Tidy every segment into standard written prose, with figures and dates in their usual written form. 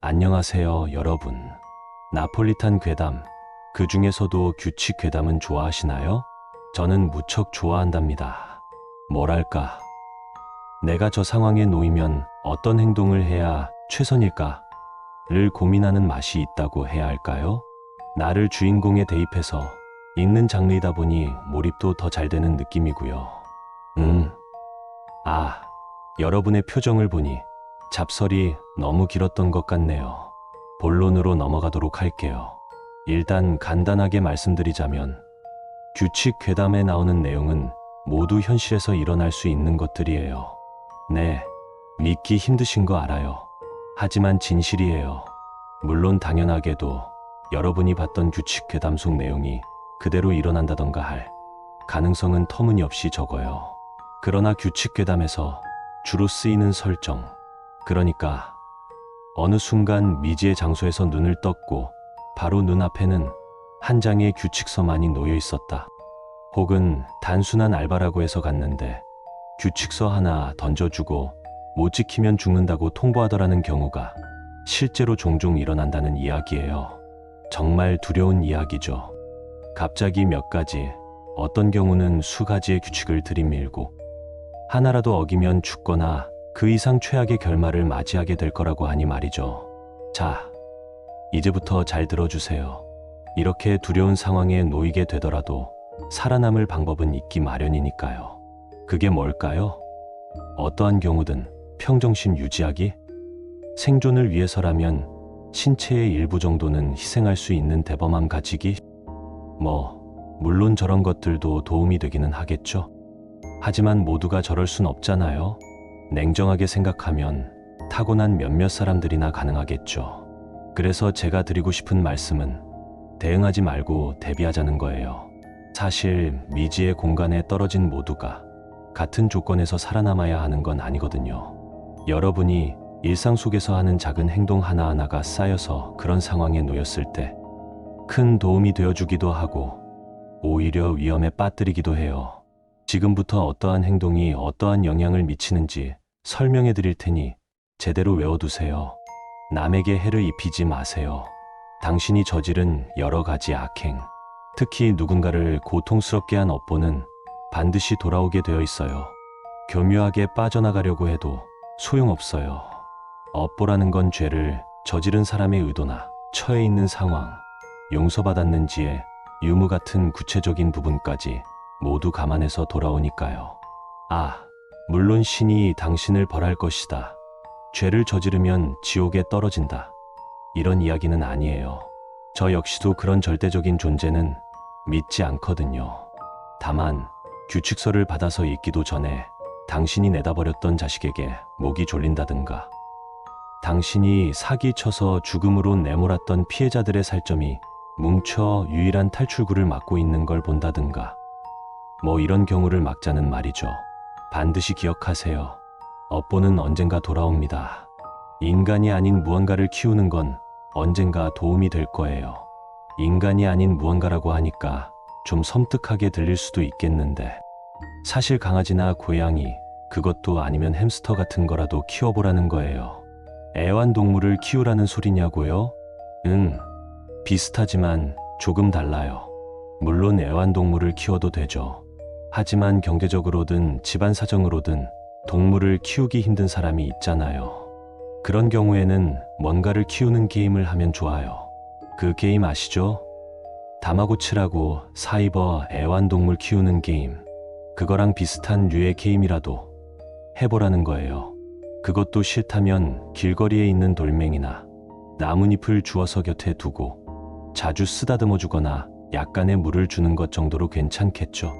안녕하세요, 여러분. 나폴리탄 괴담, 그 중에서도 규칙 괴담은 좋아하시나요? 저는 무척 좋아한답니다. 뭐랄까, 내가 저 상황에 놓이면 어떤 행동을 해야 최선일까? 를 고민하는 맛이 있다고 해야 할까요? 나를 주인공에 대입해서 읽는 장르이다 보니 몰입도 더 잘 되는 느낌이고요. 여러분의 표정을 보니 잡설이 너무 길었던 것 같네요. 본론으로 넘어가도록 할게요. 일단 간단하게 말씀드리자면 규칙 괴담에 나오는 내용은 모두 현실에서 일어날 수 있는 것들이에요. 네, 믿기 힘드신 거 알아요. 하지만 진실이에요. 물론 당연하게도 여러분이 봤던 규칙 괴담 속 내용이 그대로 일어난다던가 할 가능성은 터무니없이 적어요. 그러나 규칙 괴담에서 주로 쓰이는 설정, 그러니까 어느 순간 미지의 장소에서 눈을 떴고 바로 눈앞에는 한 장의 규칙서만이 놓여 있었다. 혹은 단순한 알바라고 해서 갔는데 규칙서 하나 던져주고 못 지키면 죽는다고 통보하더라는 경우가 실제로 종종 일어난다는 이야기예요. 정말 두려운 이야기죠. 갑자기 몇 가지, 어떤 경우는 수 가지의 규칙을 들이밀고 하나라도 어기면 죽거나 그 이상 최악의 결말을 맞이하게 될 거라고 하니 말이죠. 자, 이제부터 잘 들어주세요. 이렇게 두려운 상황에 놓이게 되더라도 살아남을 방법은 있기 마련이니까요. 그게 뭘까요? 어떠한 경우든 평정심 유지하기? 생존을 위해서라면 신체의 일부 정도는 희생할 수 있는 대범함 가지기? 물론 저런 것들도 도움이 되기는 하겠죠. 하지만 모두가 저럴 순 없잖아요. 냉정하게 생각하면 타고난 몇몇 사람들이나 가능하겠죠. 그래서 제가 드리고 싶은 말씀은 대응하지 말고 대비하자는 거예요. 사실 미지의 공간에 떨어진 모두가 같은 조건에서 살아남아야 하는 건 아니거든요. 여러분이 일상 속에서 하는 작은 행동 하나하나가 쌓여서 그런 상황에 놓였을 때 큰 도움이 되어주기도 하고 오히려 위험에 빠뜨리기도 해요. 지금부터 어떠한 행동이 어떠한 영향을 미치는지 설명해 드릴 테니 제대로 외워두세요. 남에게 해를 입히지 마세요. 당신이 저지른 여러 가지 악행, 특히 누군가를 고통스럽게 한 업보는 반드시 돌아오게 되어 있어요. 교묘하게 빠져나가려고 해도 소용없어요. 업보라는 건 죄를 저지른 사람의 의도나 처해 있는 상황, 용서받았는지의 유무 같은 구체적인 부분까지 모두 감안해서 돌아오니까요. 물론 신이 당신을 벌할 것이다. 죄를 저지르면 지옥에 떨어진다. 이런 이야기는 아니에요. 저 역시도 그런 절대적인 존재는 믿지 않거든요. 다만 규칙서를 받아서 읽기도 전에 당신이 내다버렸던 자식에게 목이 졸린다든가, 당신이 사기쳐서 죽음으로 내몰았던 피해자들의 살점이 뭉쳐 유일한 탈출구를 막고 있는 걸 본다든가, 이런 경우를 막자는 말이죠. 반드시 기억하세요. 업보는 언젠가 돌아옵니다. 인간이 아닌 무언가를 키우는 건 언젠가 도움이 될 거예요. 인간이 아닌 무언가라고 하니까 좀 섬뜩하게 들릴 수도 있겠는데, 사실 강아지나 고양이, 그것도 아니면 햄스터 같은 거라도 키워보라는 거예요. 애완동물을 키우라는 소리냐고요? 비슷하지만 조금 달라요. 물론 애완동물을 키워도 되죠. 하지만 경제적으로든 집안 사정으로든 동물을 키우기 힘든 사람이 있잖아요. 그런 경우에는 뭔가를 키우는 게임을 하면 좋아요. 그 게임 아시죠? 다마고치라고 사이버 애완동물 키우는 게임. 그거랑 비슷한 류의 게임이라도 해보라는 거예요. 그것도 싫다면 길거리에 있는 돌멩이나 나뭇잎을 주워서 곁에 두고 자주 쓰다듬어 주거나 약간의 물을 주는 것 정도로 괜찮겠죠.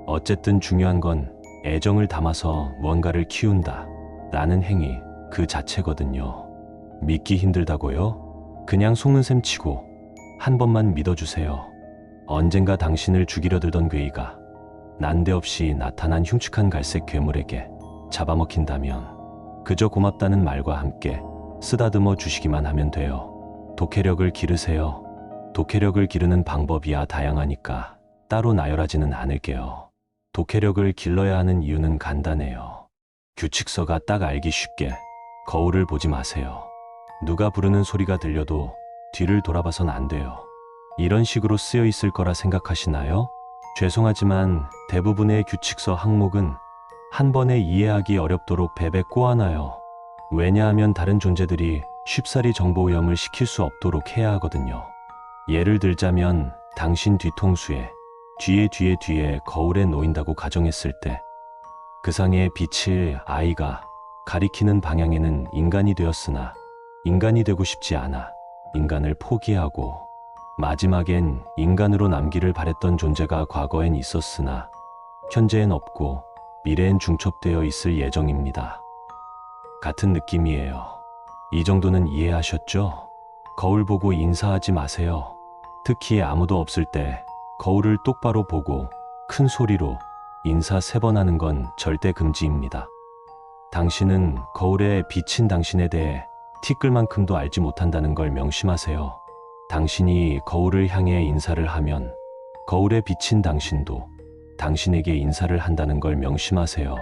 어쨌든 중요한 건 애정을 담아서 무언가를 키운다 라는 행위 그 자체거든요. 믿기 힘들다고요? 그냥 속는 셈 치고 한 번만 믿어주세요. 언젠가 당신을 죽이려 들던 괴이가 난데없이 나타난 흉측한 갈색 괴물에게 잡아먹힌다면 그저 고맙다는 말과 함께 쓰다듬어 주시기만 하면 돼요. 독해력을 기르세요. 독해력을 기르는 방법이야 다양하니까 따로 나열하지는 않을게요. 독해력을 길러야 하는 이유는 간단해요. 규칙서가 딱 알기 쉽게 거울을 보지 마세요. 누가 부르는 소리가 들려도 뒤를 돌아봐선 안 돼요. 이런 식으로 쓰여 있을 거라 생각하시나요? 죄송하지만 대부분의 규칙서 항목은 한 번에 이해하기 어렵도록 베베 꼬아놔요. 왜냐하면 다른 존재들이 쉽사리 정보 오염을 시킬 수 없도록 해야 하거든요. 예를 들자면 당신 뒤통수에 뒤에 거울에 놓인다고 가정했을 때 그 상의 빛을 아이가 가리키는 방향에는 인간이 되었으나 인간이 되고 싶지 않아 인간을 포기하고 마지막엔 인간으로 남기를 바랬던 존재가 과거엔 있었으나 현재엔 없고 미래엔 중첩되어 있을 예정입니다. 같은 느낌이에요. 이 정도는 이해하셨죠? 거울 보고 인사하지 마세요. 특히 아무도 없을 때 거울을 똑바로 보고 큰 소리로 인사 3번 하는 건 절대 금지입니다. 당신은 거울에 비친 당신에 대해 티끌만큼도 알지 못한다는 걸 명심하세요. 당신이 거울을 향해 인사를 하면 거울에 비친 당신도 당신에게 인사를 한다는 걸 명심하세요.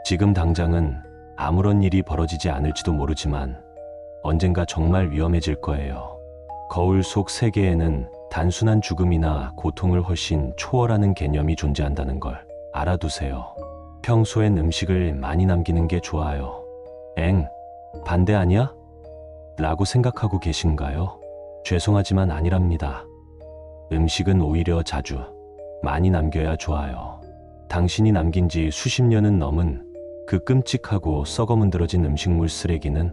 지금 당장은 아무런 일이 벌어지지 않을지도 모르지만 언젠가 정말 위험해질 거예요. 거울 속 세계에는 단순한 죽음이나 고통을 훨씬 초월하는 개념이 존재한다는 걸 알아두세요. 평소엔 음식을 많이 남기는 게 좋아요. 반대 아니야? 라고 생각하고 계신가요? 죄송하지만 아니랍니다. 음식은 오히려 자주 많이 남겨야 좋아요. 당신이 남긴 지 수십 년은 넘은 그 끔찍하고 썩어 문드러진 음식물 쓰레기는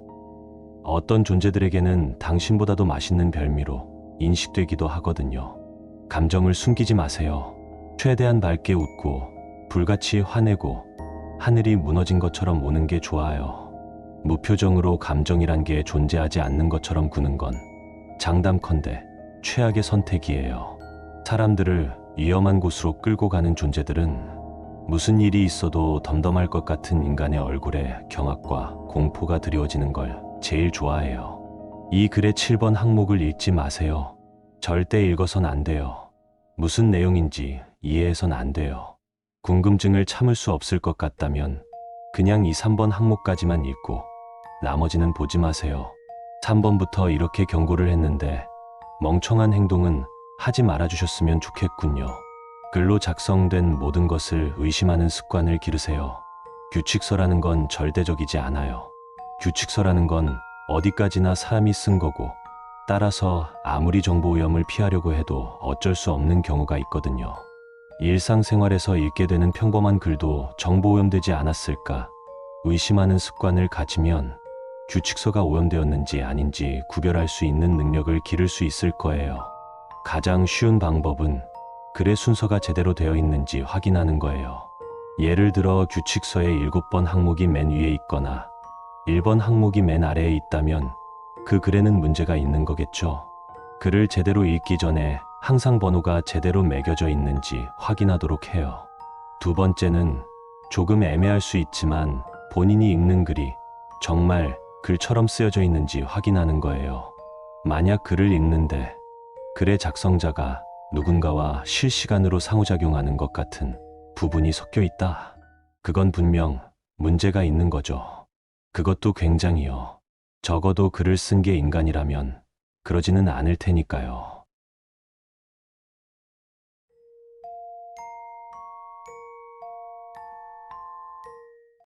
어떤 존재들에게는 당신보다도 맛있는 별미로 인식되기도 하거든요. 감정을 숨기지 마세요. 최대한 밝게 웃고 불같이 화내고 하늘이 무너진 것처럼 우는 게 좋아요. 무표정으로 감정이란 게 존재하지 않는 것처럼 구는 건 장담컨대 최악의 선택이에요. 사람들을 위험한 곳으로 끌고 가는 존재들은 무슨 일이 있어도 덤덤할 것 같은 인간의 얼굴에 경악과 공포가 드리워지는 걸 제일 좋아해요. 이 글의 7번 항목을 읽지 마세요. 절대 읽어선 안 돼요. 무슨 내용인지 이해해선 안 돼요. 궁금증을 참을 수 없을 것 같다면 그냥 2, 3번 항목까지만 읽고 나머지는 보지 마세요. 3번부터 이렇게 경고를 했는데 멍청한 행동은 하지 말아주셨으면 좋겠군요. 글로 작성된 모든 것을 의심하는 습관을 기르세요. 규칙서라는 건 절대적이지 않아요. 규칙서라는 건 어디까지나 사람이 쓴 거고 따라서 아무리 정보 오염을 피하려고 해도 어쩔 수 없는 경우가 있거든요. 일상생활에서 읽게 되는 평범한 글도 정보 오염되지 않았을까 의심하는 습관을 가지면 규칙서가 오염되었는지 아닌지 구별할 수 있는 능력을 기를 수 있을 거예요. 가장 쉬운 방법은 글의 순서가 제대로 되어 있는지 확인하는 거예요. 예를 들어 규칙서의 7번 항목이 맨 위에 있거나 1번 항목이 맨 아래에 있다면 그 글에는 문제가 있는 거겠죠. 글을 제대로 읽기 전에 항상 번호가 제대로 매겨져 있는지 확인하도록 해요. 두 번째는 조금 애매할 수 있지만 본인이 읽는 글이 정말 글처럼 쓰여져 있는지 확인하는 거예요. 만약 글을 읽는데 글의 작성자가 누군가와 실시간으로 상호작용하는 것 같은 부분이 섞여 있다. 그건 분명 문제가 있는 거죠. 그것도 굉장히요. 적어도 글을 쓴 게 인간이라면 그러지는 않을 테니까요.